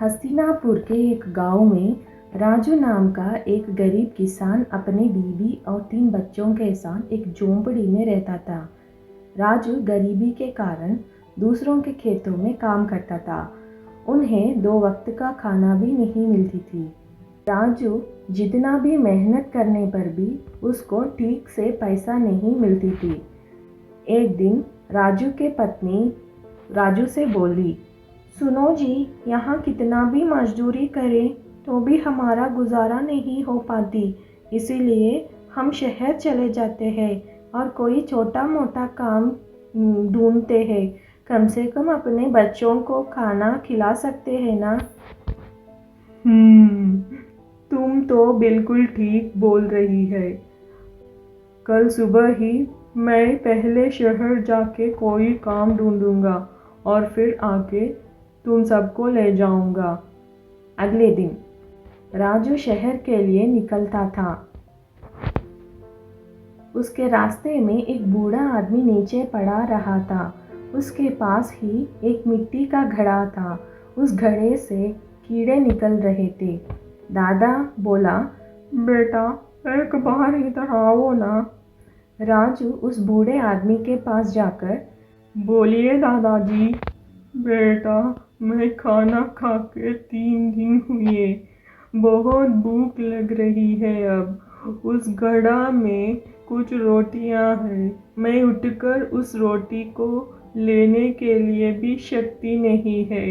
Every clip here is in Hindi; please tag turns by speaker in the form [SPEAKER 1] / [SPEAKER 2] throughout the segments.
[SPEAKER 1] हस्तिनापुर के एक गांव में राजू नाम का एक गरीब किसान अपने बीवी और 3 बच्चों के साथ एक झोंपड़ी में रहता था। राजू गरीबी के कारण दूसरों के खेतों में काम करता था। उन्हें 2 वक्त का खाना भी नहीं मिलती थी। राजू जितना भी मेहनत करने पर भी उसको ठीक से पैसा नहीं मिलती थी। एक दिन राजू के पत्नी राजू से बोली, सुनो जी, यहाँ कितना भी मजदूरी करें तो भी हमारा गुजारा नहीं हो पाती, इसीलिए हम शहर चले जाते हैं और कोई छोटा मोटा काम ढूंढते हैं। कम से कम अपने बच्चों को खाना खिला सकते हैं ना।
[SPEAKER 2] तुम तो बिल्कुल ठीक बोल रही है। कल सुबह ही मैं पहले शहर जाके कोई काम ढूंढूंगा और फिर आके तुम सबको ले जाऊंगा।
[SPEAKER 1] अगले दिन राजू शहर के लिए निकलता था। उसके रास्ते में एक बूढ़ा आदमी नीचे पड़ा रहा था। उसके पास ही एक मिट्टी का घड़ा था। उस घड़े से कीड़े निकल रहे थे। दादा बोला,
[SPEAKER 2] बेटा एक बार इधर आओ ना।
[SPEAKER 1] राजू उस बूढ़े आदमी के पास जाकर,
[SPEAKER 2] बोलिए दादाजी। बेटा मैं खाना खा के 3 दिन हुए, बहुत भूख लग रही है। अब उस घड़ा में कुछ रोटियां हैं, मैं उठकर उस रोटी को लेने के लिए भी शक्ति नहीं है।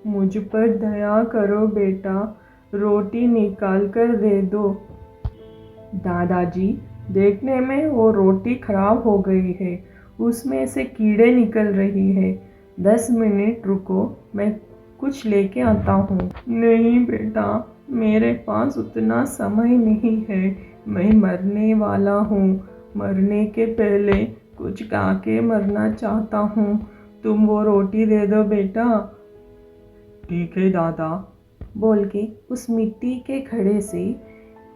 [SPEAKER 2] मुझ पर दया करो बेटा, रोटी निकाल कर दे दो। दादाजी, देखने में वो रोटी खराब हो गई है, उसमें से कीड़े निकल रही है। 10 मिनट रुको, मैं कुछ लेके आता हूँ। नहीं बेटा, मेरे पास उतना समय नहीं है, मैं मरने वाला हूँ। मरने के पहले कुछ खा के मरना चाहता हूँ। तुम वो रोटी दे दो बेटा। ठीक है दादा,
[SPEAKER 1] बोल के उस मिट्टी के घड़े से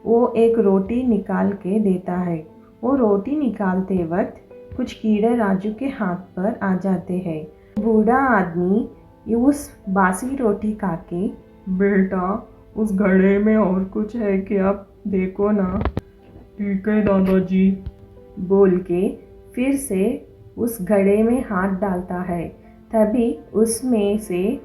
[SPEAKER 1] वो एक रोटी निकाल के देता है। वो रोटी निकालते वक्त कुछ कीड़े राजू के हाथ पर आ जाते हैं। बूढ़ा आदमी उस बासी रोटी खा के,
[SPEAKER 2] बेटा उस घड़े में और कुछ है क्या, देखो ना। ठीक है दादाजी,
[SPEAKER 1] बोल के फिर से उस घड़े में हाथ डालता है। तभी उसमें से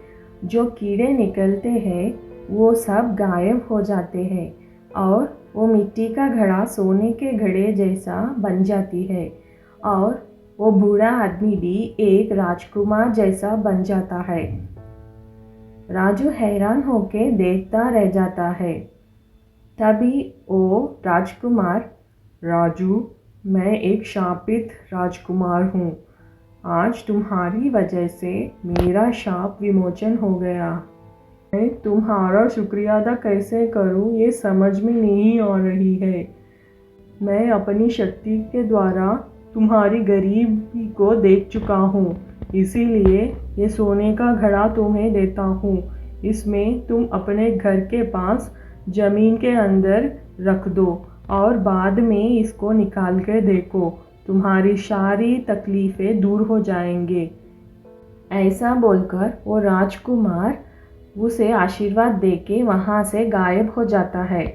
[SPEAKER 1] जो कीड़े निकलते हैं वो सब गायब हो जाते हैं और वो मिट्टी का घड़ा सोने के घड़े जैसा बन जाती है और वो बूढ़ा आदमी भी एक राजकुमार जैसा बन जाता है। राजू हैरान होके देखता रह जाता है। तभी वो राजकुमार,
[SPEAKER 2] राजू मैं एक शापित राजकुमार हूँ। आज तुम्हारी वजह से मेरा शाप विमोचन हो गया। मैं तुम्हारा शुक्रिया अदा कैसे करूँ ये समझ में नहीं आ रही है। मैं अपनी शक्ति के द्वारा तुम्हारी गरीबी को देख चुका हूँ, इसीलिए ये सोने का घड़ा तुम्हें देता हूँ। इसमें तुम अपने घर के पास ज़मीन के अंदर रख दो और बाद में इसको निकाल के देखो, तुम्हारी सारी तकलीफ़ें दूर हो जाएंगे।
[SPEAKER 1] ऐसा बोलकर वो राजकुमार उसे आशीर्वाद देके वहाँ से गायब हो जाता है।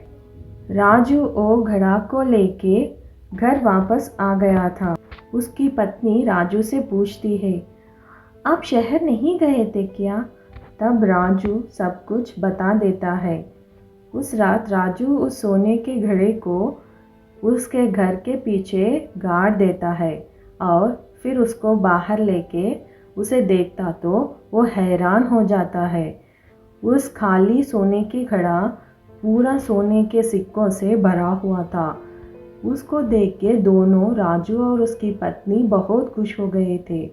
[SPEAKER 1] राजू वो घड़ा को लेके घर वापस आ गया था। उसकी पत्नी राजू से पूछती है, आप शहर नहीं गए थे क्या? तब राजू सब कुछ बता देता है। उस रात राजू उस सोने के घड़े को उसके घर के पीछे गाड़ देता है और फिर उसको बाहर लेके उसे देखता तो वो हैरान हो जाता है। उस खाली सोने की घड़ा पूरा सोने के सिक्कों से भरा हुआ था। उसको देख के दोनों राजू और उसकी पत्नी बहुत खुश हो गए थे।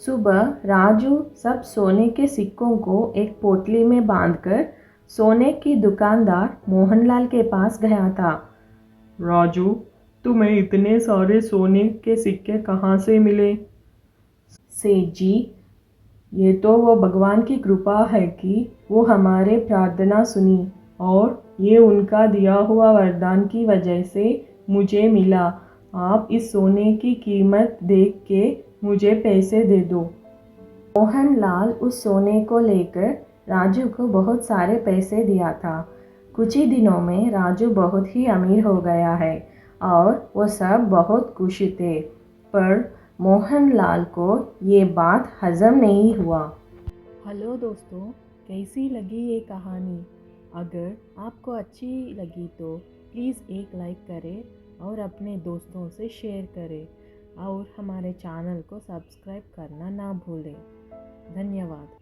[SPEAKER 1] सुबह राजू सब सोने के सिक्कों को एक पोटली में बांधकर सोने की दुकानदार मोहनलाल के पास गया था।
[SPEAKER 2] राजू, तुम्हें इतने सारे सोने के सिक्के कहाँ से मिले?
[SPEAKER 1] सेठ जी, ये तो वो भगवान की कृपा है कि वो हमारे प्रार्थना सुनी और ये उनका दिया हुआ वरदान की वजह से मुझे मिला। आप इस सोने की कीमत देख के मुझे पैसे दे दो। मोहनलाल उस सोने को लेकर राजू को बहुत सारे पैसे दिया था। कुछ ही दिनों में राजू बहुत ही अमीर हो गया है और वो सब बहुत खुश थे। पर मोहनलाल को ये बात हजम नहीं हुआ। हेलो दोस्तों, कैसी लगी ये कहानी? अगर आपको अच्छी लगी तो प्लीज़ एक लाइक करें और अपने दोस्तों से शेयर करें और हमारे चैनल को सब्सक्राइब करना ना भूलें। धन्यवाद।